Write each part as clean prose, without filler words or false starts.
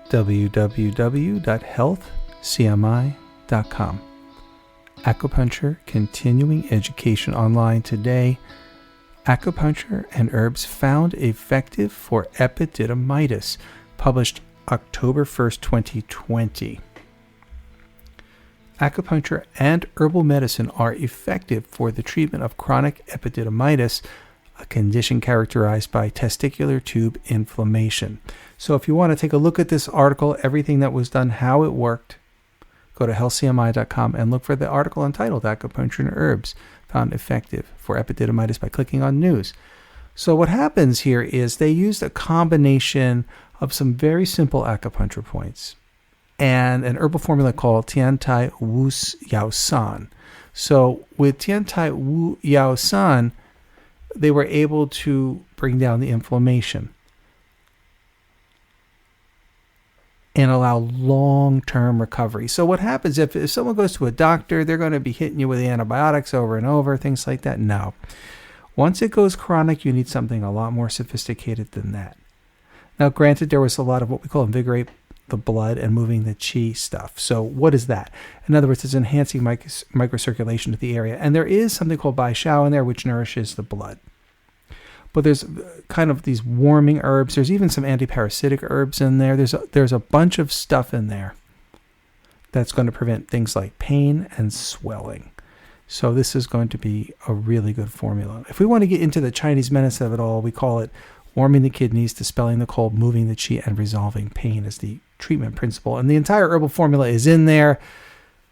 www.healthcmi.com. Acupuncture Continuing Education Online today. Acupuncture and herbs found effective for epididymitis, published October 1st, 2020. Acupuncture and herbal medicine are effective for the treatment of chronic epididymitis, a condition characterized by testicular tube inflammation. So if you want to take a look at this article, everything that was done, how it worked, go to healthcmi.com and look for the article entitled Acupuncture and Herbs Found Effective for Epididymitis by clicking on News. So what happens here is they used a combination of some very simple acupuncture points and an herbal formula called Tian Tai Wu Yao San. So with Tian Tai Wu Yao San, they were able to bring down the inflammation and allow long-term recovery. So what happens if someone goes to a doctor, they're going to be hitting you with antibiotics over and over, things like that? No. Once it goes chronic, you need something a lot more sophisticated than that. Now, granted, there was a lot of what we call invigorate the blood and moving the qi stuff. So what is that? In other words, it's enhancing microcirculation to the area. And there is something called Bai Shao in there, which nourishes the blood. But there's kind of these warming herbs. There's even some antiparasitic herbs in there. There's a bunch of stuff in there that's going to prevent things like pain and swelling. So this is going to be a really good formula. If we want to get into the Chinese medicine of it all, we call it warming the kidneys, dispelling the cold, moving the qi, and resolving pain as the treatment principle. And the entire herbal formula is in there.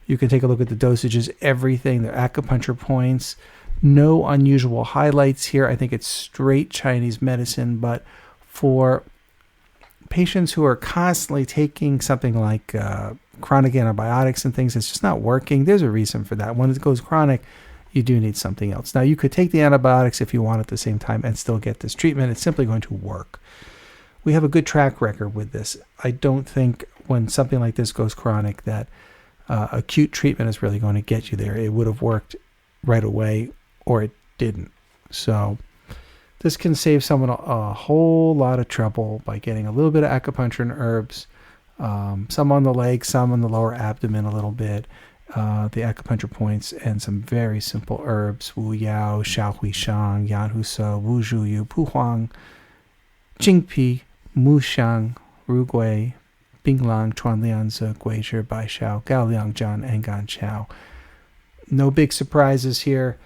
You can take a look at the dosages, everything, the acupuncture points. No unusual highlights here. I think it's straight Chinese medicine, but for patients who are constantly taking something like chronic antibiotics and things, it's just not working. There's a reason for that. When it goes chronic, you do need something else. Now, you could take the antibiotics if you want at the same time and still get this treatment. It's simply going to work. We have a good track record with this. I don't think when something like this goes chronic that acute treatment is really going to get you there. It would have worked right away, or it didn't. So this can save someone a whole lot of trouble by getting a little bit of acupuncture and herbs, some on the legs, some on the lower abdomen a little bit, the acupuncture points, and some very simple herbs: Wu Yao, Xiao Hui Shang, Yan Hu So, Wu Zhu Yu, Pu Huang, Jing Pi, Mu Xiang, Ru Gui, Bing Lang, Chuan Lian Ze, Gui Zhi, Bai Xiao, Gao Liang Zhan, and Gan Qiao. No big surprises here.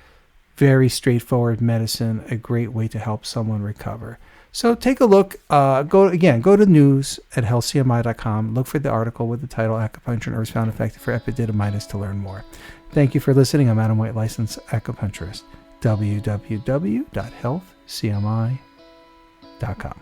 Very straightforward medicine, a great way to help someone recover. So take a look. Go to news at healthcmi.com. Look for the article with the title Acupuncture and Herbs Found Effective for Epididymitis to learn more. Thank you for listening. I'm Adam White, licensed acupuncturist. www.healthcmi.com.